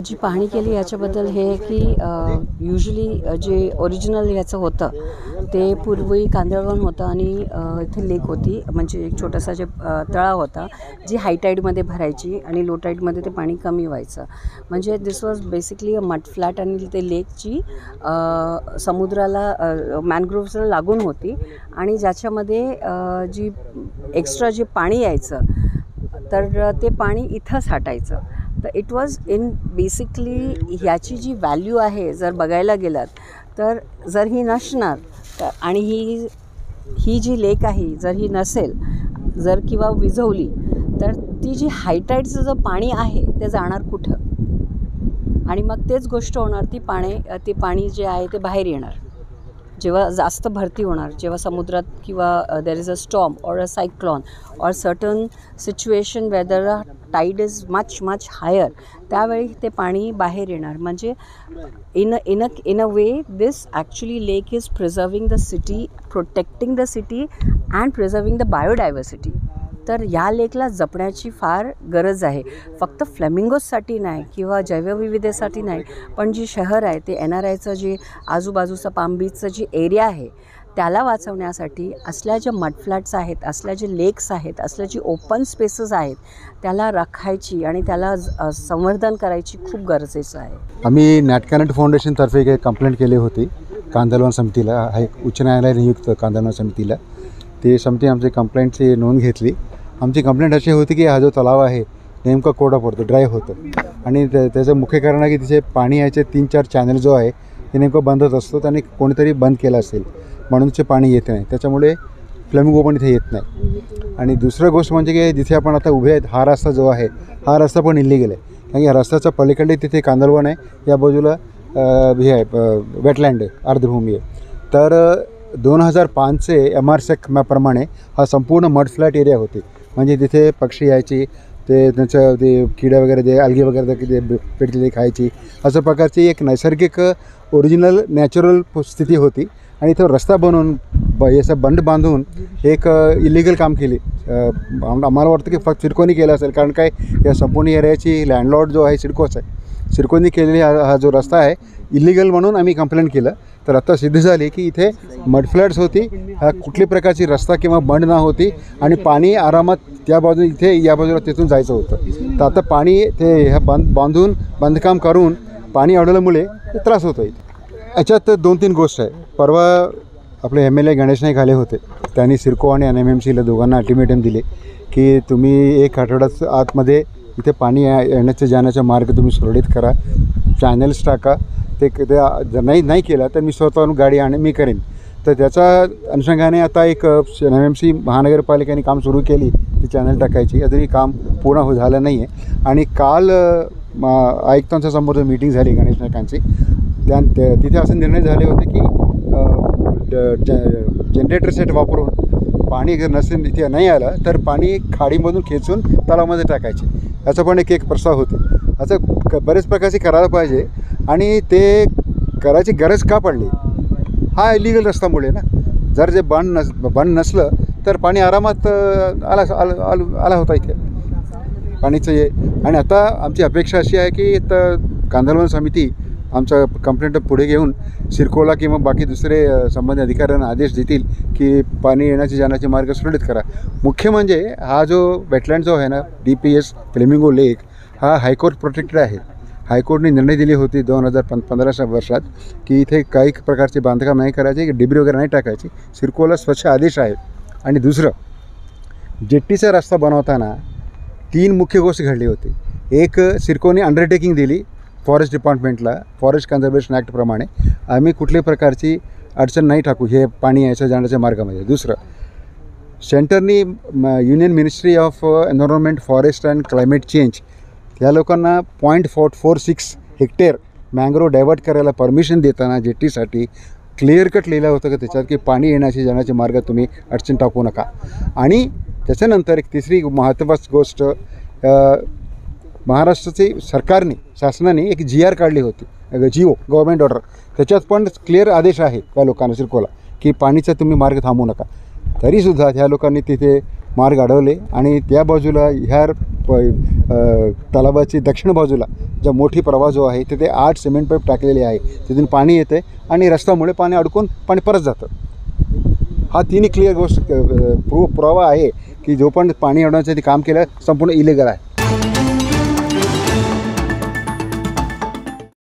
जी पाहणी केली याच्याबद्दल हे की युजली जे ओरिजिनल याचं होतं ते पूर्वी कांदळवन होतं आणि इथे लेक होती, म्हणजे एक छोटासा जे तळाव होता जी हाय टाईडमध्ये भरायची आणि लो टाईडमध्ये ते पाणी कमी व्हायचं. म्हणजे this was basically a mud flat आणि ते लेकची समुद्राला मॅनग्रोव्हजला लागून होती आणि ज्याच्यामध्ये जी एक्स्ट्रा जे पाणी यायचं तर ते पाणी इथं साठायचं. तर इट वॉज इन बेसिकली ह्याची जी व्हॅल्यू आहे जर बघायला गेलात तर जर ही नसणार तर आणि ही जी लेक आहे जर ही नसेल जर किंवा विझवली तर ती जी हायटाईडचं जे पाणी आहे ते जाणार कुठं आणि मग तेच गोष्ट होणार, ती पाणी जे आहे ते बाहेर येणार जेव्हा जास्त भरती होणार, जेव्हा समुद्रात किंवा there is a storm or a cyclone or certain situation whether tide is much higher, त्यावेळी ते पाणी बाहेर येणार. म्हणजे in a way this actually lake is preserving the city, protecting the city and preserving the biodiversity. तर या लेकला जपण्याची फार गरज आहे, फक्त फ्लेमिंगोजसाठी नाही किंवा जैवविविधतेसाठी नाही, पण जी शहर आहे ते NRIचं जे आजूबाजूचं पाम बीचचं जी एरिया आहे त्याला वाचवण्यासाठी असल्या ज्या मडफ्लॅट्स आहेत, असल्या जे लेक्स आहेत, असल्या जी ओपन स्पेसेस आहेत त्याला राखायची आणि त्याला संवर्धन करायची खूप गरजेचं आहे. आम्ही नॅटकॅनट फाउंडेशनतर्फे एक कंप्लेंट केली होती कांदळवन समितीला, हा एक उच्च न्यायालय नियुक्त कांदळवन समितीला. ते समिती आमची कंप्लेंटची नोंद घेतली. आमची कंप्लेंट अशी होती की हा जो तलाव आहे नेमका कोरडा पडतो, ड्राय होतो आणि त्याचं मुख्य कारण आहे की तिचे पाणी याचे 3-4 चॅनल जो आहे ते नेमकं बंदच असतो आणि कोणीतरी बंद केलं असेल म्हणून ते पाणी येत नाही, त्याच्यामुळे फ्लेमिंगो पण इथे येत नाही. आणि दुसरं गोष्ट म्हणजे की जिथे आपण आता उभे आहेत हा रस्ता जो आहे हा रस्ता पण इल्लीगल आहे, कारण की ह्या रस्त्याच्या पलीकडे तिथे कांदळवन आहे, या बाजूला हे आहे वेटलँड आहे, आर्द्रभूमी आहे. तर 2005चे MRSEC मॅपप्रमाणे हा संपूर्ण मड फ्लॅट एरिया होती, म्हणजे तिथे पक्षी यायची, ते त्यांचं ते किडे वगैरे ते अलगी वगैरे ते पेटले ते खायची, अशा प्रकारची एक नैसर्गिक ओरिजिनल नॅचरल स्थिती होती. आणि इथं रस्ता बनवून याचं बंड बांधून एक इलिगल काम केली. आम्हाला वाटतं की फक्त सिडकोनी केलं असेल, कारण काय या संपूर्ण एरियाची लँडलॉर्ड जो आहे सिडकोच आहे, सिडकोनी केलेली हा जो रस्ता आहे इलिगल म्हणून आम्ही कंप्लेंट केलं. तर आता सिद्ध झाली की इथे मडफ्लॅट्स होती, कुठली प्रकारची रस्ता किंवा बंड ना होती आणि पाणी आरामात त्या बाजूने इथे या बाजूला तिथून जायचं होतं. तर आता पाणी ते ह्या बांधून बांधकाम करून पाणी अडवल्यामुळे त्रास होतो. याच्यात 2-3 गोष्ट आहे. परवा आपले MLA गणेश नाईक आले होते, त्यांनी सिडको आणि NMMCला दोघांना अल्टिमेटम दिले की तुम्ही 1 आठवड्यात आतमध्ये इथे पाणी येण्याचं जाण्याचा मार्ग तुम्ही सुरळीत करा, चॅनल्स टाका. ते जर नाही केलं तर मी स्वतःहून गाडी मी करेन. तर त्याच्या अनुषंगाने आता एक NMMC महानगरपालिकेने काम सुरू केली ती चॅनल टाकायची. अजूनही काम पूर्ण झालं नाही आहे. आणि काल आयुक्तांच्या समोर मीटिंग झाली गणेश नाईकांची, तिथे असे निर्णय झाले होते की जनरेटर सेट वापरून पाणी जर नसेल इथे नाही आलं तर पाणी खाडीमधून खेचून तलावामध्ये टाकायचे, याचा पण एक प्रस्ताव होते. असं बरेच प्रकारचे करायला पाहिजे. आणि ते करायची गरज का पडली, हा इलिगल रस्त्यामुळे ना. जर जे बंद नसलं तर पाणी आरामात आला होता इथे पाणीचं हे. आणि आता आमची अपेक्षा अशी आहे की कांदळवन समिती आमचा कंप्लेंट पुढे घेऊन सिडकोला किंवा बाकी दुसरे संबंधित अधिकाऱ्यांना आदेश देतील की पाणी येण्याचे जाण्याचे मार्ग सुरळीत करा. मुख्य म्हणजे हा जो वेटलँड जो आहे ना DPS फ्लेमिंगो लेक, हा हायकोर्ट प्रोटेक्टेड आहे. हायकोर्टने निर्णय दिली होती 2015 वर्षात की इथे काही प्रकारचे बांधकाम नाही करायचे, डिब्री वगैरे नाही टाकायची. सिडकोला स्वच्छ आदेश आहे. आणि दुसरं, जेट्टीचा रस्ता बनवताना 3 मुख्य गोष्टी घडली होती. एक, सिडकोने अंडरटेकिंग दिली फॉरेस्ट डिपार्टमेंटला, फॉरेस्ट कन्झर्वेशन ॲक्टप्रमाणे आम्ही कुठल्याही प्रकारची अडचण नाही टाकू हे पाणी यायच्या जाण्याच्या मार्गामध्ये. दुसरं, सेंटरनी union ministry of environment, forest and climate change या लोकांना 0.46 हेक्टर मँग्रोव्ह डायव्हर्ट करायला परमिशन देताना जेट्टीसाठी क्लिअर कट लिहिलं होतं की त्याच्यात की पाणी येण्याची जाण्याचे मार्ग तुम्ही अडचण टाकू नका. आणि त्याच्यानंतर एक तिसरी महत्त्वाची गोष्ट, महाराष्ट्राचे शासनाने एक GR काढली होती, GO गव्हर्मेंट ऑर्डर, त्याच्यात पण क्लिअर आदेश आहे त्या लोकांना सिडकोला की पाणीचा तुम्ही मार्ग थांबवू नका. तरीसुद्धा ह्या लोकांनी तिथे मार्ग अडवले आणि त्या बाजूला ह्या तलावाची दक्षिण बाजूला ज्या मोठी प्रवाह जो आहे तिथे 8 सिमेंट पाईप टाकलेले आहे. तिथून पाणी येते आणि रस्त्यामुळे पाणी अडकून पाणी परत जातं. हा तिन्ही क्लिअर गोष्ट पुरावा आहे की जो पण पाणी अडवण्याचं काम केलं संपूर्ण इलिगल आहे.